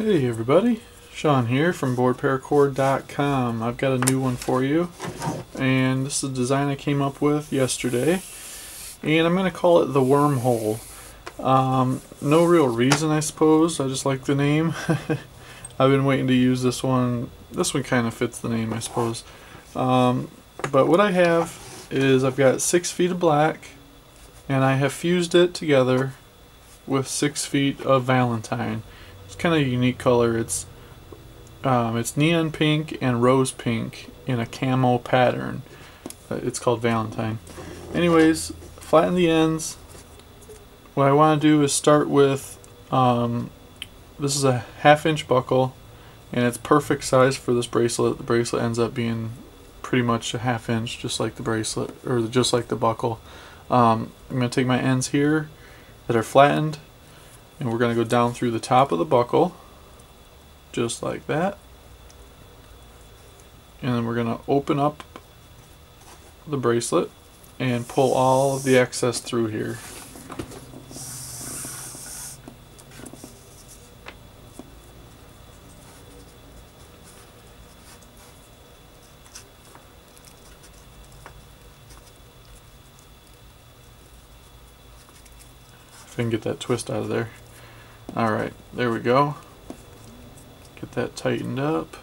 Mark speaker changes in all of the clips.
Speaker 1: Hey everybody, Sean here from BoredParacord.com. I've got a new one for you, and this is a design I came up with yesterday, and I'm going to call it the Wormhole. No real reason, I suppose, I just like the name. I've been waiting to use this one. This one kind of fits the name, I suppose. But what I have is I've got 6 feet of black, and I have fused it together with 6 feet of Valentine. It's kind of a unique color. It's neon pink and rose pink in a camo pattern. It's called Valentine. Anyways, flatten the ends. What I want to do is start with this is a 1/2 inch buckle, and it's perfect size for this bracelet. The bracelet ends up being pretty much a 1/2 inch, just like the bracelet, or just like the buckle. I'm going to take my ends here that are flattened, and we're going to go down through the top of the buckle, just like that. And then we're going to open up the bracelet and pull all of the excess through here. If I can get that twist out of there. Alright, there we go. Get that tightened up.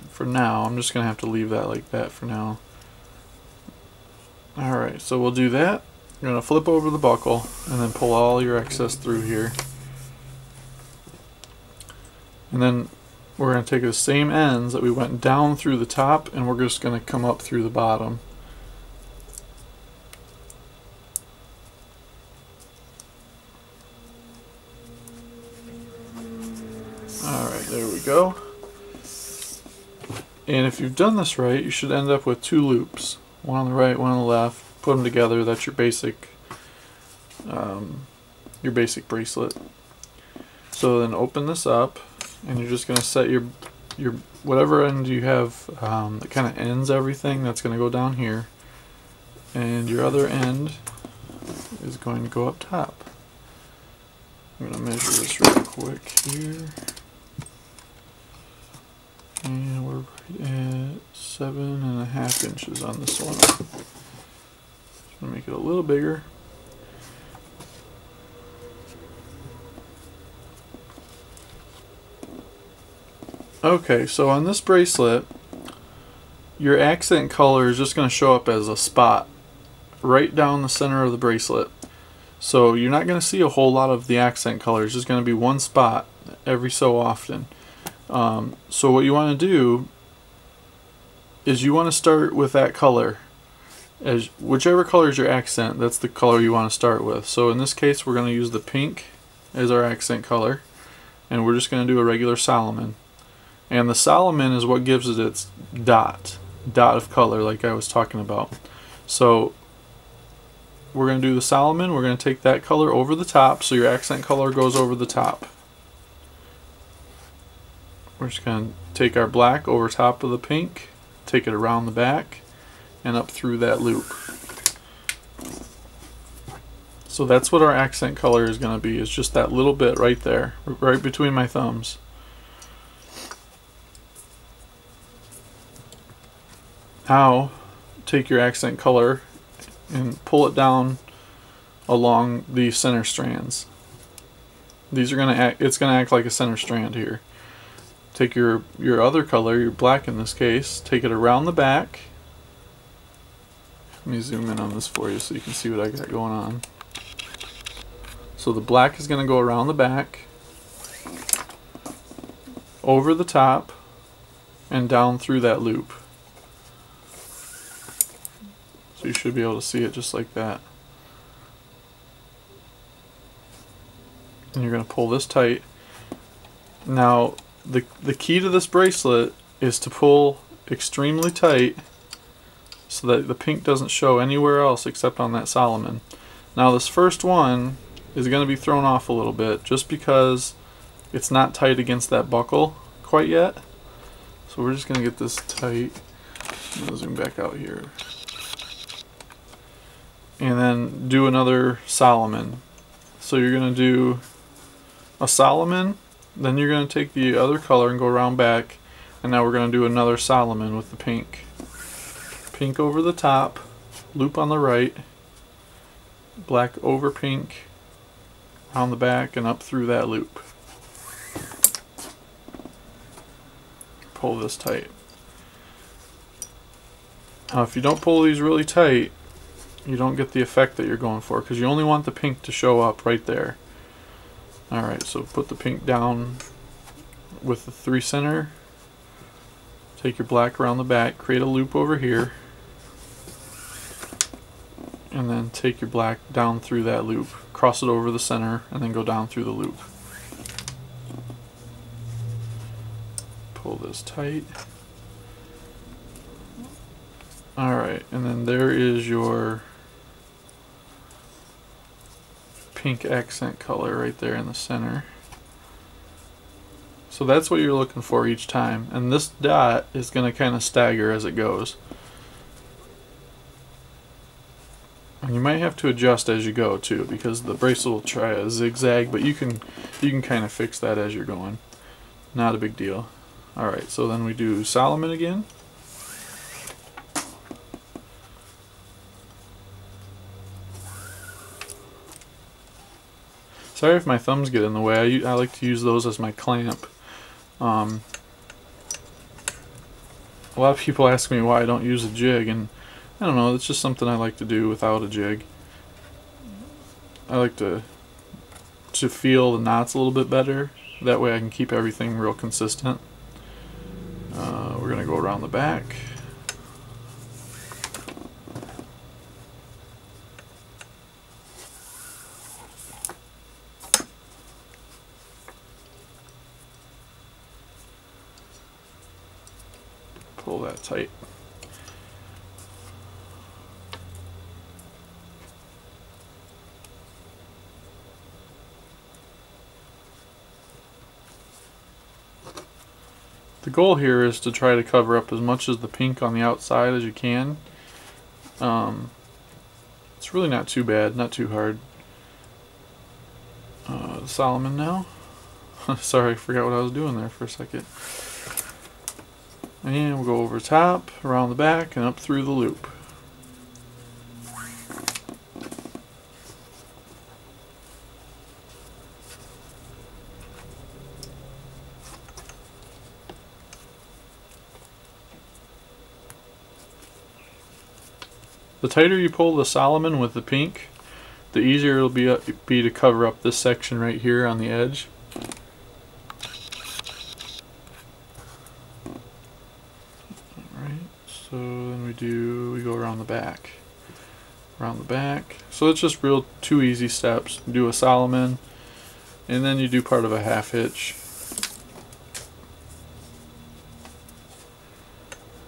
Speaker 1: For now, I'm just going to have to leave that like that for now. Alright, so we'll do that. You're going to flip over the buckle and then pull all your excess through here. And then we're going to take the same ends that we went down through the top, and we're just going to come up through the bottom. Alright, there we go. And if you've done this right, you should end up with 2 loops. One on the right, one on the left. Put them together, that's your basic bracelet. So then open this up, and you're just going to set your whatever end you have that kind of ends everything, that's going to go down here. And your other end is going to go up top. I'm going to measure this real quick here. And we're right at 7.5 inches on this one. Just gonna make it a little bigger. Okay, so on this bracelet, your accent color is just going to show up as a spot right down the center of the bracelet. So you're not going to see a whole lot of the accent color. It's just going to be one spot every so often. So what you want to do is you want to start with that color. As whichever color is your accent, that's the color you want to start with. So in this case, we're going to use the pink as our accent color, and we're just going to do a regular Solomon. And the Solomon is what gives it its dot of color, like I was talking about. So we're going to do the Solomon. We're going to take that color over the top, so your accent color goes over the top. We're just going to take our black over top of the pink, take it around the back, and up through that loop. So that's what our accent color is going to be, is just that little bit right there, right between my thumbs. Now, take your accent color and pull it down along the center strands. These are going to act, it's going to act like a center strand here. Take your other color, your black in this case, take it around the back. Let me zoom in on this for you so you can see what I got going on. So the black is going to go around the back, over the top, and down through that loop. So you should be able to see it just like that. And you're going to pull this tight. Now, the key to this bracelet is to pull extremely tight so that the pink doesn't show anywhere else except on that Solomon. Now this first one is going to be thrown off a little bit just because it's not tight against that buckle quite yet. So we're just going to get this tight. I'm going to zoom back out here. And then do another Solomon. So you're going to do a Solomon, Then you're going to take the other color and go around back, and now we're going to do another Solomon with the pink. Pink over the top, loop on the right, black over pink, around the back and up through that loop. Pull this tight. Now if you don't pull these really tight, you don't get the effect that you're going for, because you only want the pink to show up right there. Alright, so put the pink down with the 3 center. Take your black around the back, create a loop over here, and then take your black down through that loop. Cross it over the center, and then go down through the loop. Pull this tight. Alright, and then there is your pink accent color right there in the center. So that's what you're looking for each time, and this dot is going to kind of stagger as it goes. And you might have to adjust as you go too, because the bracelet will try a zigzag, but you can kind of fix that as you're going. Not a big deal. Alright, so then we do Solomon again. Sorry if my thumbs get in the way. I like to use those as my clamp. A lot of people ask me why I don't use a jig, and I don't know, it's just something I like to do without a jig. I like to feel the knots a little bit better. That way I can keep everything real consistent. We're going to go around the back. Pull that tight. The goal here is to try to cover up as much of the pink on the outside as you can. It's really not too bad, not too hard. Solomon now. Sorry, I forgot what I was doing there for a second. And we'll go over top, around the back, and up through the loop. The tighter you pull the Solomon with the pink, the easier it'll be to cover up this section right here on the edge. Alright, so then we go around the back. Around the back. So it's just real 2 easy steps. You do a Solomon, and then you do part of a half hitch.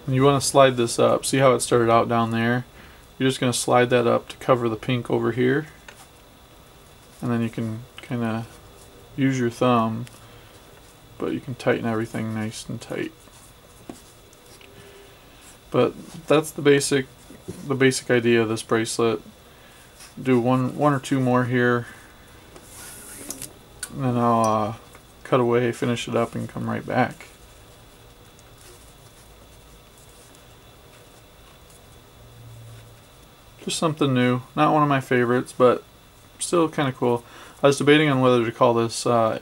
Speaker 1: And you want to slide this up. See how it started out down there? You're just going to slide that up to cover the pink over here, and then you can kind of use your thumb, but you can tighten everything nice and tight. But that's the basic idea of this bracelet. Do one or two more here, and then I'll cut away, finish it up, and come right back. Just something new. Not one of my favorites, but still kind of cool. I was debating on whether to call this Alien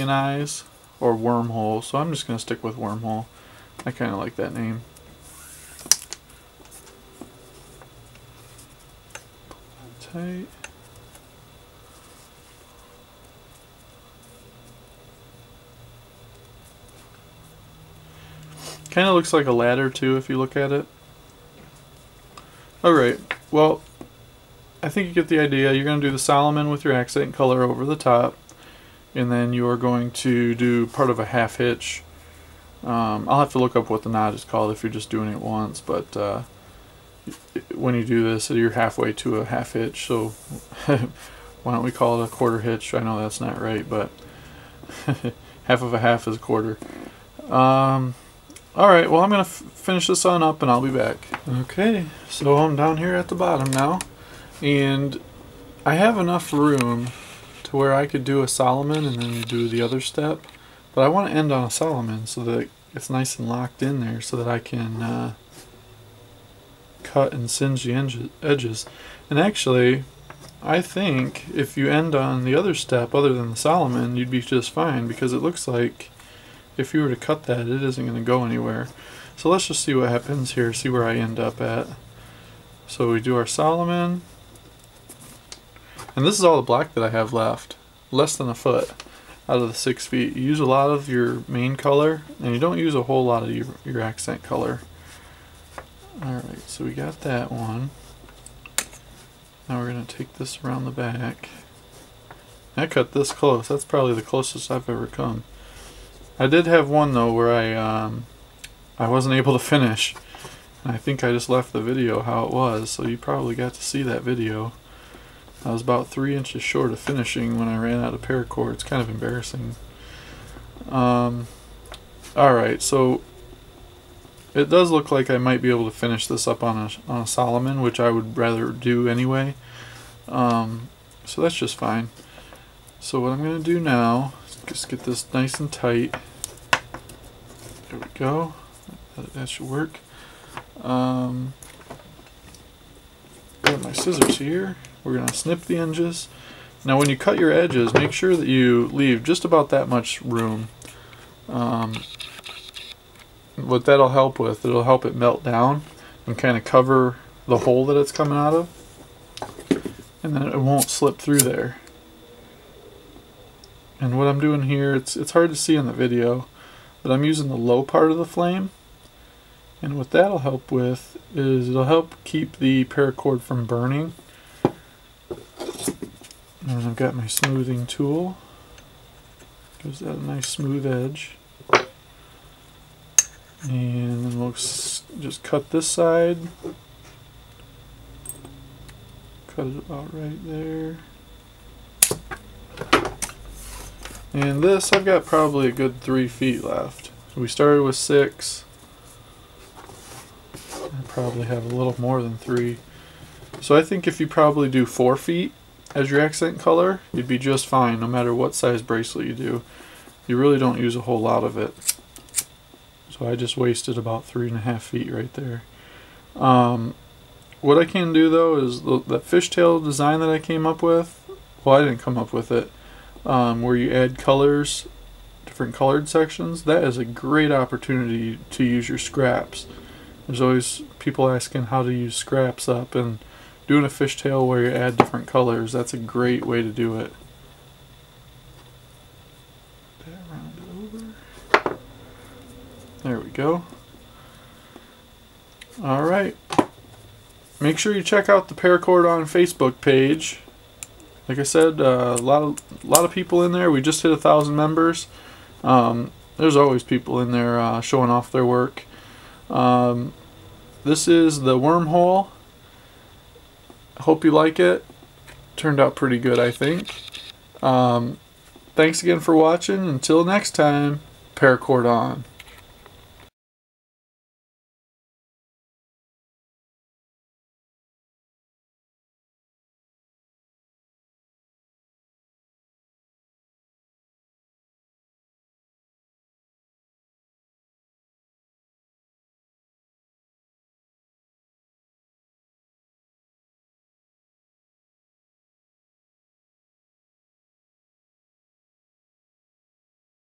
Speaker 1: Eyes or Wormhole, so I'm just going to stick with Wormhole. I kind of like that name. Tight. Kind of looks like a ladder too if you look at it. Alright, well, I think you get the idea. You're going to do the Solomon with your accent color over the top, and then you're going to do part of a half hitch. I'll have to look up what the knot is called if you're just doing it once, but when you do this, you're halfway to a half hitch, so why don't we call it a quarter hitch? I know that's not right, but half of a half is a quarter. Alright, well, I'm going to finish this on up and I'll be back. Okay, so I'm down here at the bottom now, and I have enough room to where I could do a Solomon and then do the other step. But I want to end on a Solomon so that it's nice and locked in there so that I can cut and singe the edges. And actually, I think if you end on the other step other than the Solomon, you'd be just fine, because it looks like if you were to cut that, it isn't going to go anywhere. So let's just see what happens here, see where I end up at. So we do our Solomon, and this is all the black that I have left, less than a foot out of the 6 feet. You use a lot of your main color, and you don't use a whole lot of your accent color. Alright, so we got that one. Now we're going to take this around the back. I cut this close. That's probably the closest I've ever come. I did have one though where I wasn't able to finish. And I think I just left the video how it was, so you probably got to see that video. I was about 3 inches short of finishing when I ran out of paracord. It's kind of embarrassing. Alright, so it does look like I might be able to finish this up on a Solomon, which I would rather do anyway. So that's just fine. So what I'm going to do now is just get this nice and tight. There we go. That should work. Got my scissors here. We're going to snip the edges. Now when you cut your edges, make sure that you leave just about that much room. What that'll help with, it'll help it melt down and kind of cover the hole that it's coming out of, and then it won't slip through there. And what I'm doing here, it's hard to see in the video, but I'm using the low part of the flame, and what that'll help with is it'll help keep the paracord from burning. And I've got my smoothing tool, gives that a nice smooth edge. And then we'll just cut this side. Cut it about right there. And this, I've got probably a good 3 feet left. So we started with 6. I probably have a little more than 3. So I think if you probably do 4 feet as your accent color, you'd be just fine no matter what size bracelet you do. You really don't use a whole lot of it. So I just wasted about 3.5 feet right there. What I can do though is that fishtail design that I came up with, well, I didn't come up with it, where you add colors, different colored sections. That is a great opportunity to use your scraps. There's always people asking how to use scraps up, and doing a fishtail where you add different colors, that's a great way to do it. Round it over. There we go. Alright. Make sure you check out the Paracord on Facebook page. Like I said, a lot of people in there. We just hit 1,000 members. There's always people in there showing off their work. This is the Wormhole. Hope you like it. Turned out pretty good, I think. Thanks again for watching. Until next time, Paracord on.